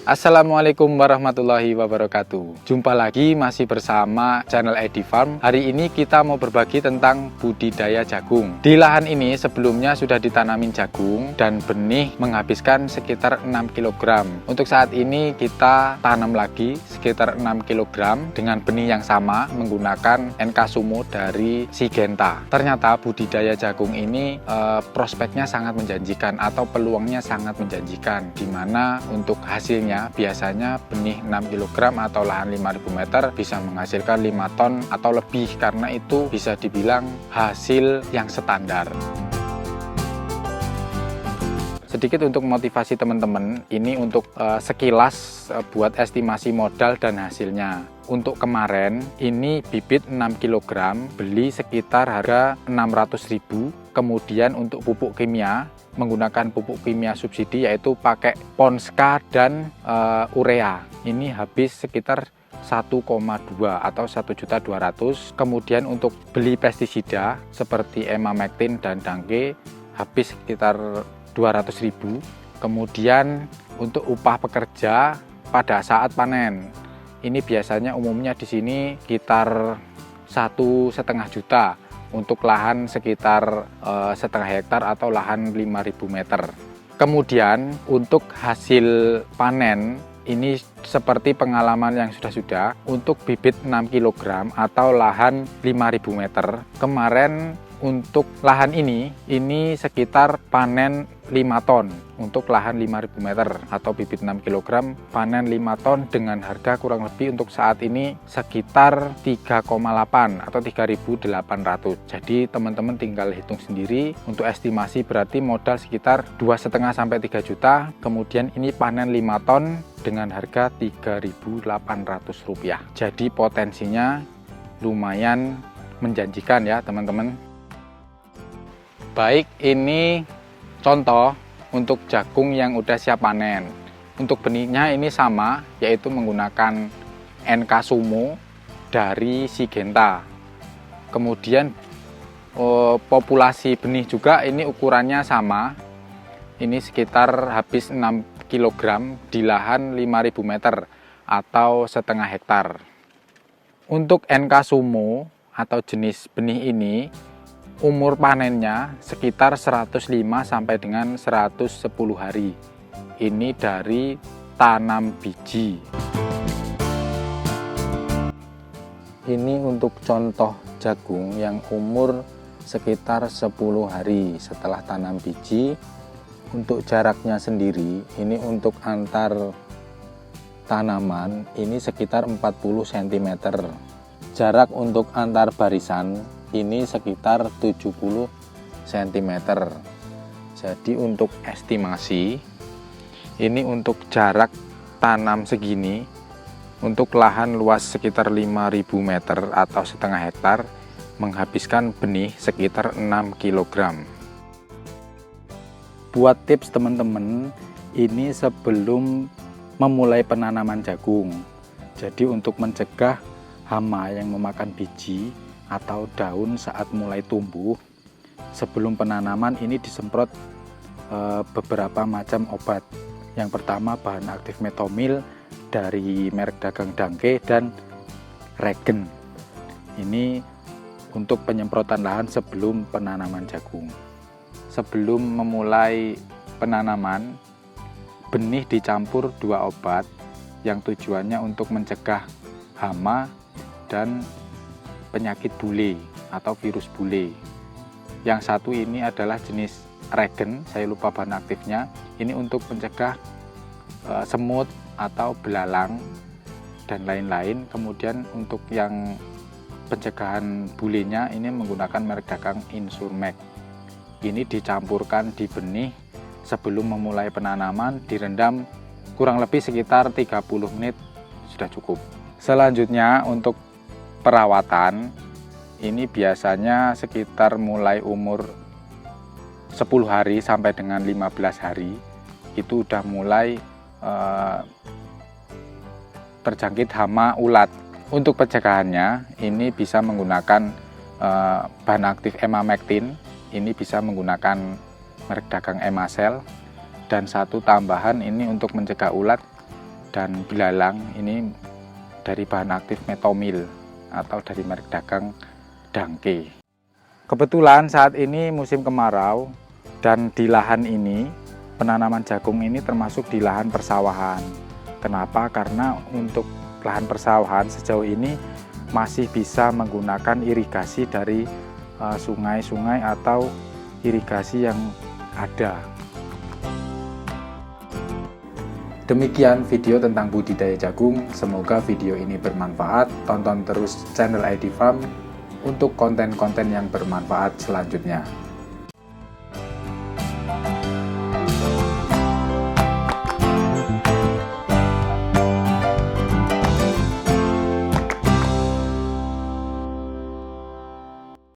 Assalamualaikum warahmatullahi wabarakatuh. Jumpa lagi masih bersama channel Edi Farm. Hari ini kita mau berbagi tentang budidaya jagung. Di lahan ini sebelumnya sudah ditanamin jagung dan benih menghabiskan sekitar 6 kg. Untuk saat ini kita tanam lagi sekitar 6 kg dengan benih yang sama menggunakan NK Sumo dari Syngenta. Ternyata budidaya jagung ini prospeknya sangat menjanjikan atau peluangnya sangat menjanjikan, di mana untuk hasilnya biasanya benih 6 kg atau lahan 5000 meter bisa menghasilkan 5 ton atau lebih, karena itu bisa dibilang hasil yang standar. Sedikit untuk motivasi teman-teman, ini untuk sekilas buat estimasi modal dan hasilnya. Untuk kemarin ini bibit 6 kg beli sekitar harga 600.000. Kemudian untuk pupuk kimia menggunakan pupuk kimia subsidi yaitu pakai Ponska dan urea. Ini habis sekitar 1,2 atau 1.200.000. Kemudian untuk beli pestisida seperti Emamectin dan Dangke habis sekitar 200.000. Kemudian untuk upah pekerja pada saat panen ini biasanya umumnya di sini sekitar 1,5 juta untuk lahan sekitar setengah hektar atau lahan 5.000 meter. Kemudian untuk hasil panen ini seperti pengalaman yang sudah untuk bibit 6 kg atau lahan 5.000 meter. Kemarin untuk lahan ini sekitar panen 5 ton untuk lahan 5.000 meter atau bibit 6 kg panen 5 ton dengan harga kurang lebih untuk saat ini sekitar 3,8 atau 3.800. Jadi teman-teman tinggal hitung sendiri untuk estimasi, berarti modal sekitar 2,5 sampai 3 juta. Kemudian ini panen 5 ton dengan harga Rp3.800. Jadi potensinya lumayan menjanjikan ya teman-teman. Baik, ini contoh untuk jagung yang udah siap panen. Untuk benihnya ini sama, yaitu menggunakan NK Sumo dari Syngenta. Kemudian populasi benih juga ini ukurannya sama. Ini sekitar habis 6 kg di lahan 5.000 meter atau setengah hektar. Untuk NK Sumo atau jenis benih ini umur panennya sekitar 105 sampai dengan 110 hari. Ini dari tanam biji. Ini untuk contoh jagung yang umur sekitar 10 hari setelah tanam biji. Untuk jaraknya sendiri, ini untuk antar tanaman ini sekitar 40 cm. Jarak untuk antar barisan ini sekitar 70 cm. Jadi untuk estimasi ini untuk jarak tanam segini untuk lahan luas sekitar 5.000 meter atau setengah hektar menghabiskan benih sekitar 6 kg. Buat tips teman-teman, ini sebelum memulai penanaman jagung, jadi untuk mencegah hama yang memakan biji atau daun saat mulai tumbuh, sebelum penanaman ini disemprot beberapa macam obat. Yang pertama bahan aktif Metomil dari merek dagang Dangke dan Regen. Ini untuk penyemprotan lahan sebelum penanaman jagung. Sebelum memulai penanaman, benih dicampur 2 obat yang tujuannya untuk mencegah hama dan penyakit bule atau virus bule. Yang satu ini adalah jenis Regen, saya lupa bahan aktifnya. Ini untuk mencegah semut atau belalang dan lain-lain. Kemudian untuk yang pencegahan bulenya ini menggunakan merek dagang Insurmec. Ini dicampurkan di benih sebelum memulai penanaman, direndam kurang lebih sekitar 30 menit sudah cukup. Selanjutnya untuk perawatan ini biasanya sekitar mulai umur 10 hari sampai dengan 15 hari itu udah mulai terjangkit hama ulat. Untuk pencegahannya ini bisa menggunakan bahan aktif Emamectin, ini bisa menggunakan merek dagang Emacell, dan satu tambahan ini untuk mencegah ulat dan bilalang ini dari bahan aktif metomil atau dari merek dagang Dangke. Kebetulan saat ini musim kemarau dan di lahan ini penanaman jagung ini termasuk di lahan persawahan. Kenapa? Karena untuk lahan persawahan sejauh ini masih bisa menggunakan irigasi dari sungai-sungai atau irigasi yang ada. Demikian video tentang budidaya jagung. Semoga video ini bermanfaat. Tonton terus channel ID Farm untuk konten-konten yang bermanfaat selanjutnya.